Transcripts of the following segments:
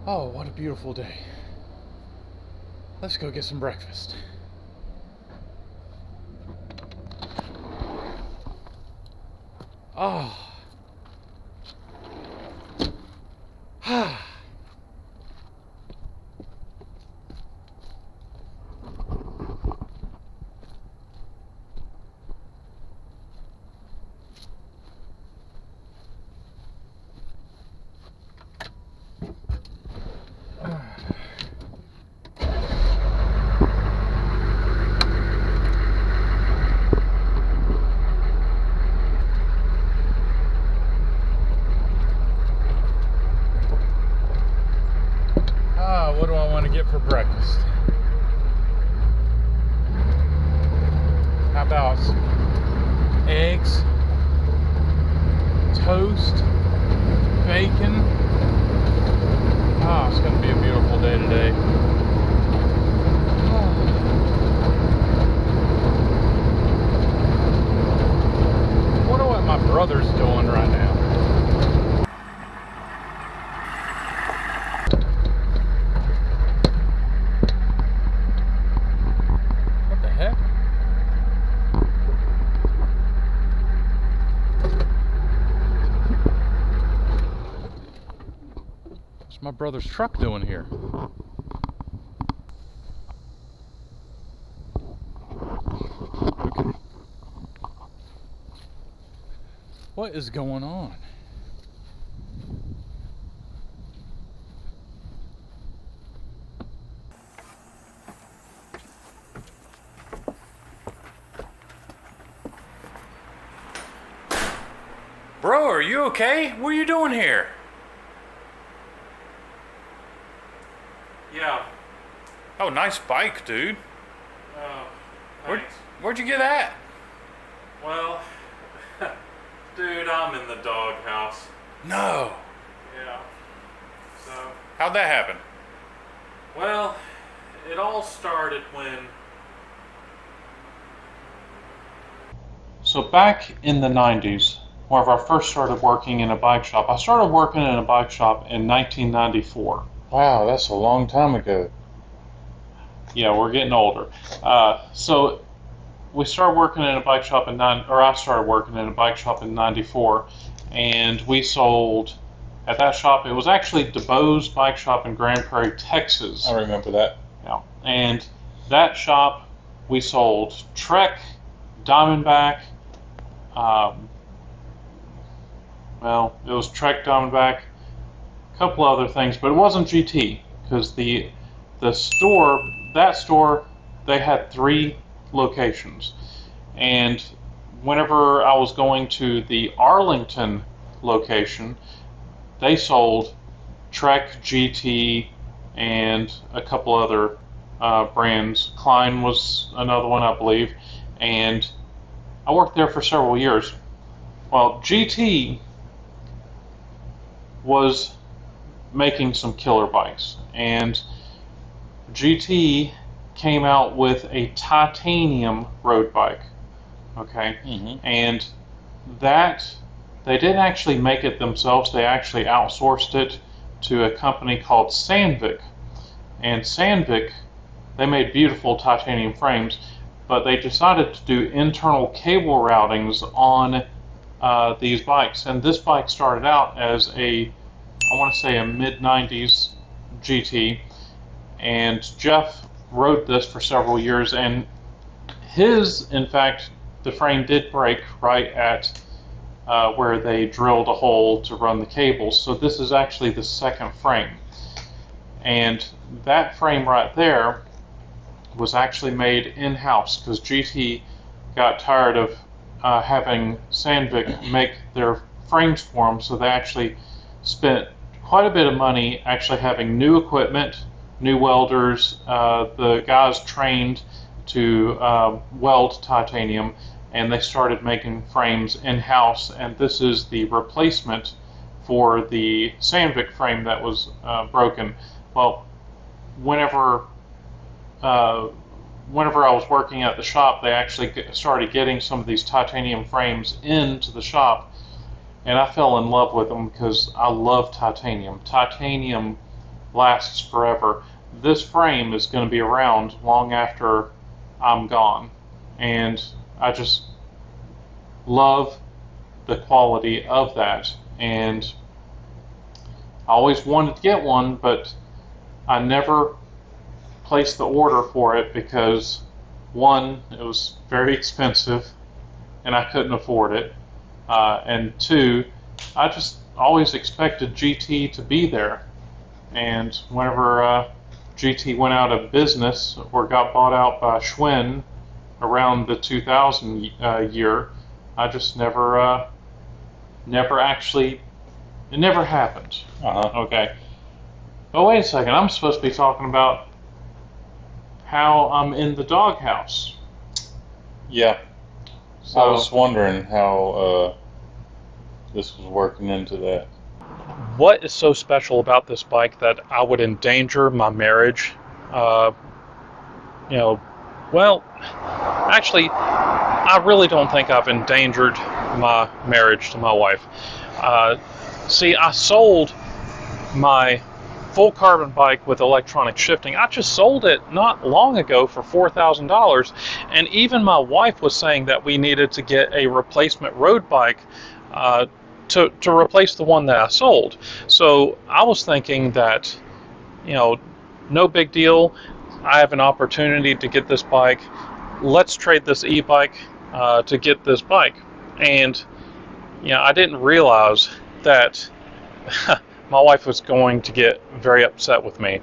Oh, what a beautiful day. Let's go get some breakfast. Oh. Ah. What do I want to get for breakfast? How about eggs, toast, bacon? Ah, it's going to be a beautiful day today. I wonder what my brother's doing right now. What the heck? What's my brother's truck doing here? Okay. What is going on? Bro, are you okay? What are you doing here? Yeah. Oh, nice bike, dude. Oh, Where'd, thanks. where'd you get that? Well, dude, I'm in the doghouse. No. Yeah. So, How'd that happen? well, it all started when. So back in the 90s, whenever I first started working in a bike shop, I started working in a bike shop in 1994. Wow, that's a long time ago. Yeah, we're getting older. So we started working in a bike shop I started working in a bike shop in '94, and we sold at that shop. It was actually DeBoe's Bike Shop in Grand Prairie, Texas. I remember that. Yeah, and that shop we sold Trek, Diamondback. Well, it was Trek, Diamondback, a couple other things, but it wasn't GT because the store they had 3 locations. And whenever I was going to the Arlington location, they sold Trek, GT, and a couple other brands. Klein was another one, I believe. And I worked there for several years. Well, GT was making some killer bikes, and GT came out with a titanium road bike. Okay, and that they didn't actually make it themselves. They actually outsourced it to a company called Sandvik. And Sandvik, they made beautiful titanium frames, but they decided to do internal cable routings on these bikes. And this bike started out as I want to say a mid-90s GT, and Jeff rode this for several years, and in fact, the frame did break right at where they drilled a hole to run the cables. So this is actually the second frame. And that frame right there was actually made in-house because GT got tired of having Sandvik make their frames for them, so they actually spent quite a bit of money actually having new equipment, new welders, the guys trained to weld titanium, and they started making frames in-house, and this is the replacement for the Sandvik frame that was broken. Well, whenever whenever I was working at the shop, they actually started getting some of these titanium frames into the shop, and I fell in love with them because I love titanium. Titanium lasts forever. This frame is going to be around long after I'm gone, and I just love the quality of that. And I always wanted to get one, but I never placed the order for it because, one, it was very expensive and I couldn't afford it, and two, I just always expected GT to be there. And whenever GT went out of business or got bought out by Schwinn around the 2000 year, I just never actually, it never happened. Okay. But wait a second, I'm supposed to be talking about how I'm in the doghouse. Yeah. So, I was wondering how this was working into that. What is so special about this bike that I would endanger my marriage? Well, actually, I really don't think I've endangered my marriage to my wife. See, I sold my full carbon bike with electronic shifting. I just sold it not long ago for $4,000, and even my wife was saying that we needed to get a replacement road bike to replace the one that I sold. So I was thinking that, no big deal. I have an opportunity to get this bike. Let's trade this e-bike to get this bike. And I didn't realize that my wife was going to get very upset with me.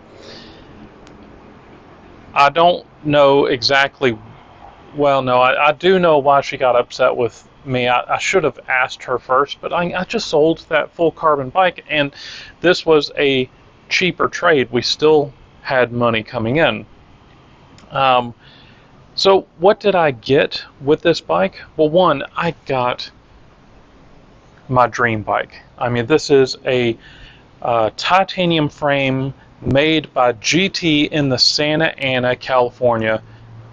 I don't know exactly. Well, no, I do know why she got upset with me. I should have asked her first, but I just sold that full carbon bike, and this was a cheaper trade. We still had money coming in. So what did I get with this bike? Well, one, I got my dream bike. I mean, this is a titanium frame made by GT in the Santa Ana, California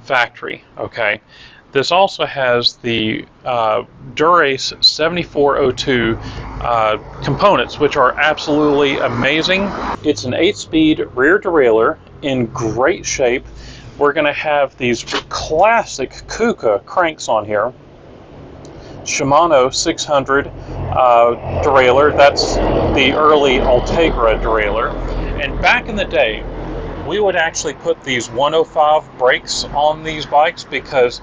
factory. Okay, this also has the Dura-Ace 7402 components, which are absolutely amazing. It's an 8-speed rear derailleur in great shape. We're going to have these classic Kuka cranks on here. Shimano 600 derailleur. That's the early Ultegra derailleur. And back in the day, we would actually put these 105 brakes on these bikes because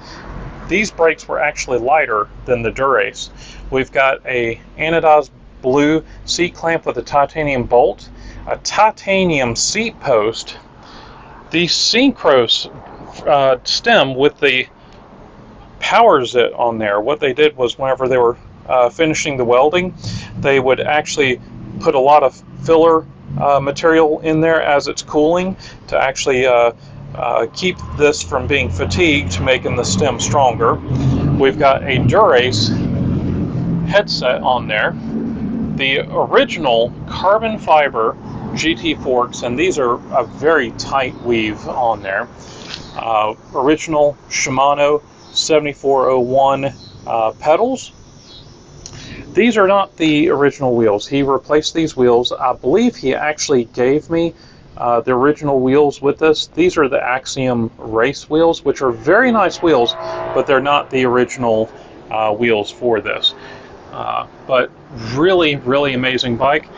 these brakes were actually lighter than the Dura-Ace. We've got a anodized blue seat clamp with a titanium bolt, a titanium seat post, the Synchros stem with the power zit on there. What they did was whenever they were finishing the welding, they would actually put a lot of filler material in there as it's cooling to actually keep this from being fatigued, making the stem stronger. We've got a Dura-Ace headset on there, the original carbon fiber GT forks, and these are a very tight weave on there. Original Shimano 7401 pedals. These are not the original wheels. He replaced these wheels. I believe he actually gave me the original wheels with this. These are the Axiom race wheels, which are very nice wheels, but they're not the original wheels for this. But really, really amazing bike.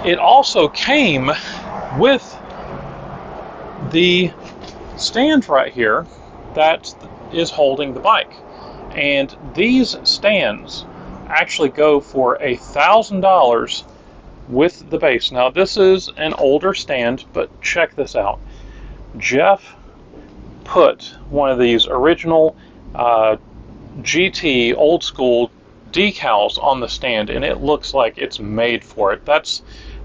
It also came with the stand right here that is holding the bike. And these stands actually go for $1,000 with the base. Now this is an older stand, but check this out. Jeff put one of these original GT old school decals on the stand, and it looks like it's made for it. That's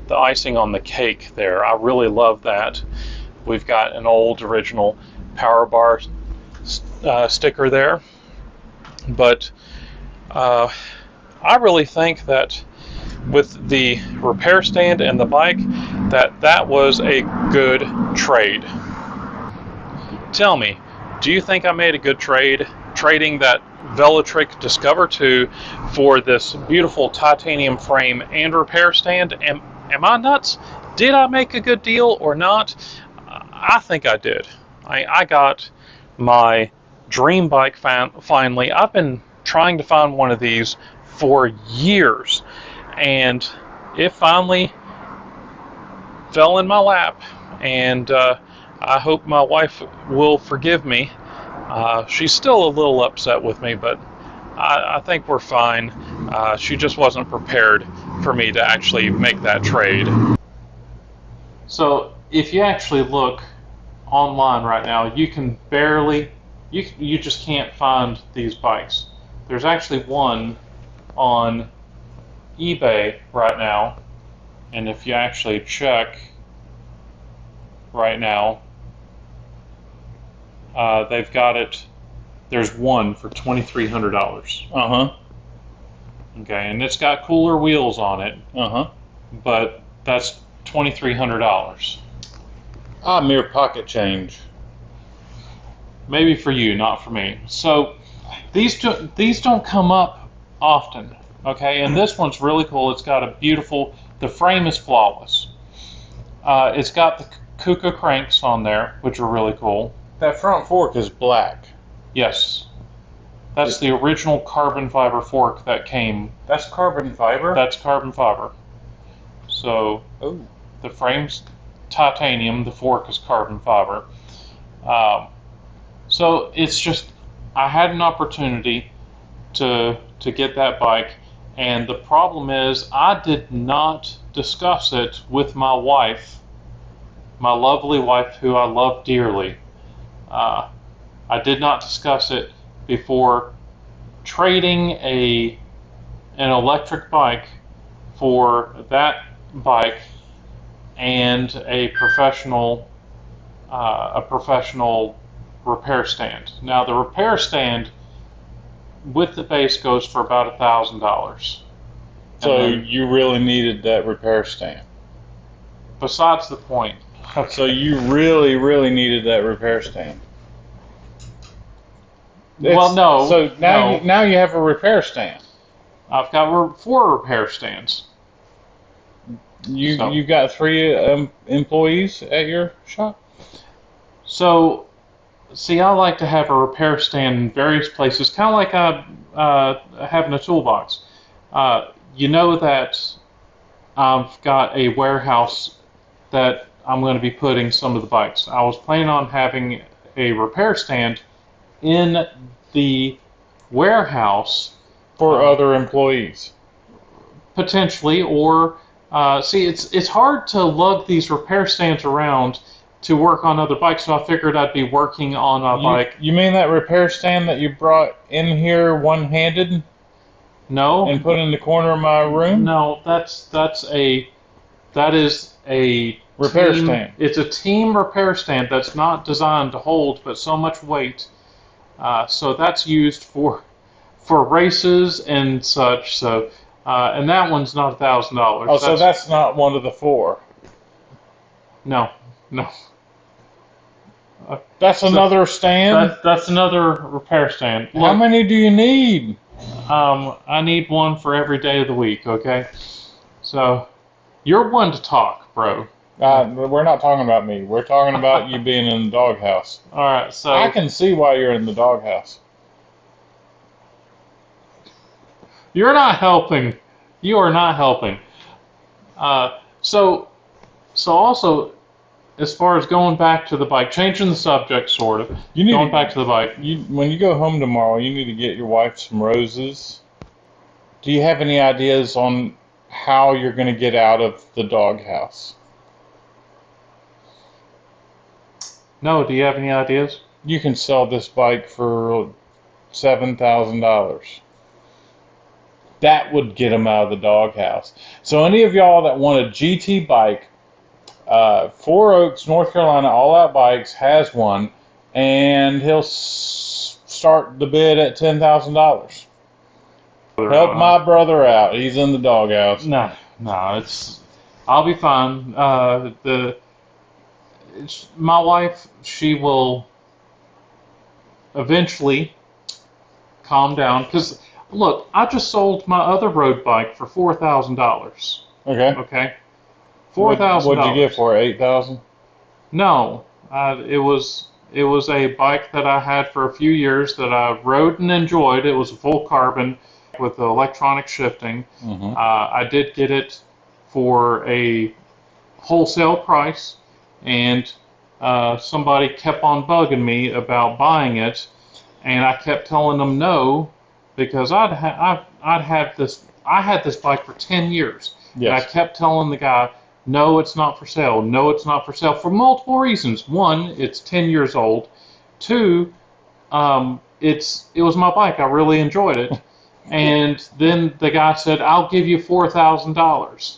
the icing on the cake there. I really love that. We've got an old original power bar sticker there, but I really think that with the repair stand and the bike, that was a good trade. Tell me, do you think I made a good trade trading that Velotric Discover 2 for this beautiful titanium frame and repair stand? Am I nuts? Did I make a good deal or not? I think I did. I got my dream bike finally. I've been trying to find one of these for years, and it finally fell in my lap. And I hope my wife will forgive me. She's still a little upset with me, but I think we're fine. She just wasn't prepared for me to actually make that trade. So if you actually look online right now, you can barely, you just can't find these bikes. There's actually one on eBay right now, and if you actually check right now, they've got it. There's one for $2,300. Okay, and it's got cooler wheels on it. But that's $2,300. Mere pocket change. Maybe for you, not for me. So these don't come up often. Okay, and this one's really cool. It's got a beautiful. The frame is flawless. It's got the Kuka cranks on there, which are really cool. That front fork is black. Yes. That's the original carbon fiber fork that came. That's carbon fiber? That's carbon fiber. So the frame's titanium, the fork is carbon fiber. So it's just, I had an opportunity to get that bike, and the problem is I did not discuss it with my wife, my lovely wife who I love dearly. I did not discuss it before trading an electric bike for that bike and a professional repair stand. Now the repair stand with the base goes for about $1,000. So you really needed that repair stand. Besides the point. Okay. So you really, really needed that repair stand. Well, no. So now you have a repair stand. I've got 4 repair stands. You've got 3 employees at your shop? So, see, I like to have a repair stand in various places, kind of like having a toolbox. You know that I've got a warehouse that I'm going to be putting some of the bikes. I was planning on having a repair stand in the warehouse for other employees, potentially, or see, it's hard to lug these repair stands around to work on other bikes, so I figured I'd be working on a bike. You mean that repair stand that you brought in here one-handed? No. And put in the corner of my room? No, that is a repair team, stand. It's a team repair stand that's not designed to hold but so much weight. So that's used for races and such. So and that one's not $1,000. Oh, so that's not one of the 4. No. That's another stand? That's another repair stand. Look, how many do you need? I need one for every day of the week, okay? So, you're one to talk, bro. We're not talking about me. We're talking about you being in the doghouse. Alright, so... I can see why you're in the doghouse. You're not helping. You are not helping. So also, as far as going back to the bike, changing the subject, sort of, going back to the bike. When you go home tomorrow, you need to get your wife some roses. Do you have any ideas on how you're going to get out of the doghouse? No, do you have any ideas? You can sell this bike for $7,000. That would get them out of the doghouse. So any of y'all that want a GT bike, 4 Oaks, North Carolina, All Out Bikes has one, and he'll start the bid at $10,000. Help my brother out. He's in the doghouse. No, I'll be fine. My wife, she will eventually calm down, because look, I just sold my other road bike for $4,000. Okay. Okay. $4,000. What'd you get for it? 8,000? No, it was a bike that I had for a few years that I rode and enjoyed. It was a full carbon with the electronic shifting. Mm-hmm. I did get it for a wholesale price, and somebody kept on bugging me about buying it, and I kept telling them no because I had this bike for 10 years, Yes. and I kept telling the guy, no, it's not for sale. No, it's not for sale for multiple reasons. One, it's 10 years old. Two, it was my bike. I really enjoyed it. And then the guy said, I'll give you $4,000.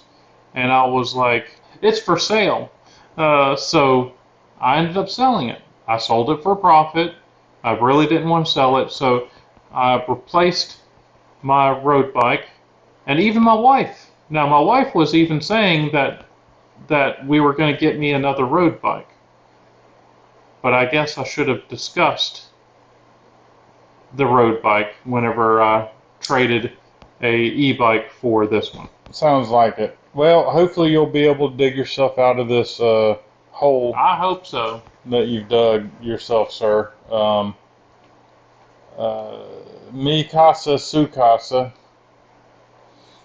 And I was like, it's for sale. So I ended up selling it. I sold it for a profit. I really didn't want to sell it. So I replaced my road bike, and even my wife. Now, my wife was even saying that we were going to get me another road bike. But I guess I should have discussed the road bike whenever I traded a e-bike for this one. Sounds like it. Well, hopefully you'll be able to dig yourself out of this hole I hope so. that you've dug yourself, sir. Mi casa, su casa.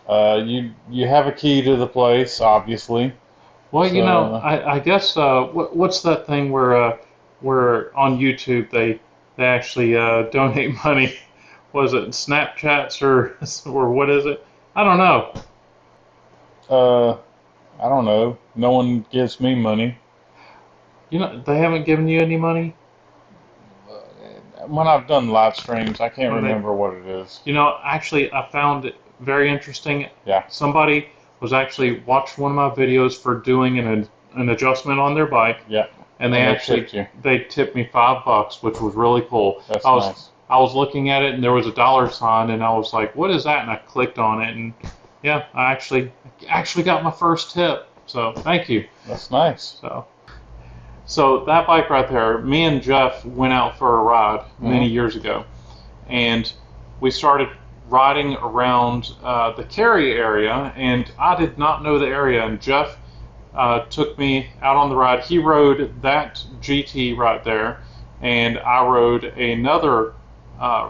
You have a key to the place, obviously. Well, So, you know, I guess what's that thing where on YouTube they actually donate money? Was it Snapchats or what is it? I don't know. I don't know. No one gives me money. You know, they haven't given you any money. When I've done live streams, I can't When they- remember what it is. You know, actually, I found it very interesting. Yeah. Somebody was actually watched one of my videos for doing an adjustment on their bike, Yeah. and they And they actually tipped you. they tipped me $5, which was really cool. That's I was nice. I was looking at it, and there was a dollar sign, and I was like, "What is that?" And I clicked on it, and yeah, I actually got my first tip. So thank you. That's nice. So that bike right there, me and Jeff went out for a ride many Mhm. years ago, and we started riding around the Cary area, and I did not know the area, and Jeff took me out on the ride. He rode that GT right there, and I rode another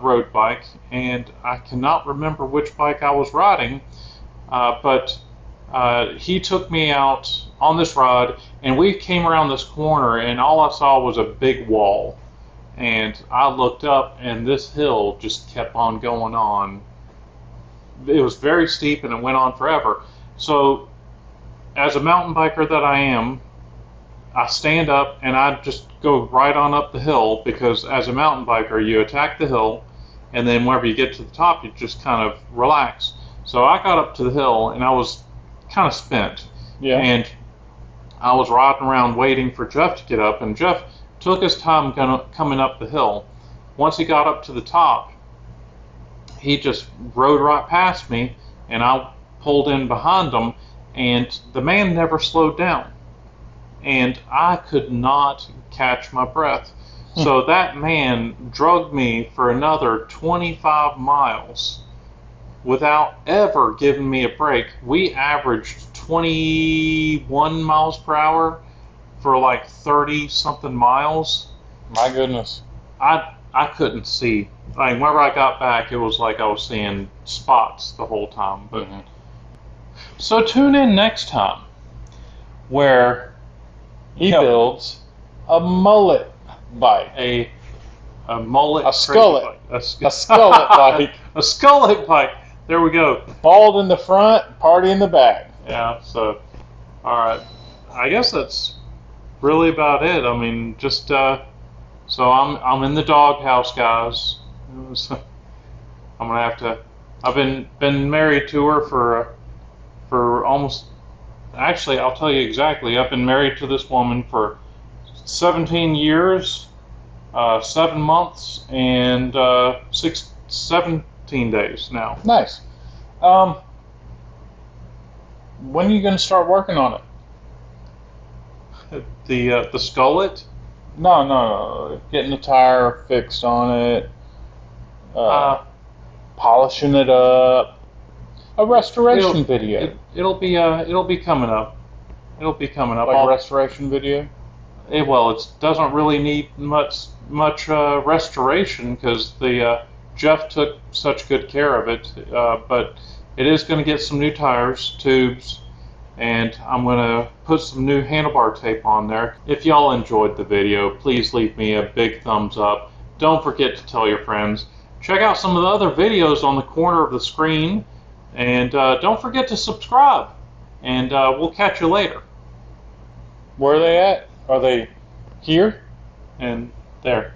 road bike, and I cannot remember which bike I was riding, but he took me out on this ride, and we came around this corner, and all I saw was a big wall. And I looked up, and this hill just kept on going on. It was very steep, and it went on forever. So, as a mountain biker that I am, I stand up, and I just go right on up the hill, because as a mountain biker, you attack the hill, and then whenever you get to the top, you just kind of relax. So I got up to the hill, and I was kind of spent. Yeah. And I was riding around waiting for Jeff to get up, and Jeff took his time coming up the hill. Once he got up to the top, he just rode right past me, and I pulled in behind him, and the man never slowed down. And I could not catch my breath. So that man drugged me for another 25 miles without ever giving me a break. We averaged 21 miles per hour for like 30 something miles. My goodness. I couldn't see. Like whenever I got back, it was like I was seeing spots the whole time. But so tune in next time, where He builds a mullet bike. a mullet, A skullet. bike. A skullet bike. A skullet bike. There we go. Bald in the front, party in the back. Yeah. So, all right. I guess that's really about it. I mean, just so I'm in the doghouse, guys. So I'm gonna have to. I've been married to her for almost. Actually, I'll tell you exactly. I've been married to this woman for 17 years, 7 months, and 17 days now. Nice. When are you going to start working on it? The skullet. No. Getting the tire fixed on it. Polishing it up. A restoration video. It'll be coming up. It'll be coming up. Like a restoration video? Well, it doesn't really need much restoration because the Jeff took such good care of it. But it is going to get some new tires, tubes, and I'm going to put some new handlebar tape on there. If y'all enjoyed the video, please leave me a big thumbs up. Don't forget to tell your friends. Check out some of the other videos on the corner of the screen, and don't forget to subscribe. And we'll catch you later. Where are they at? Are they here? And there.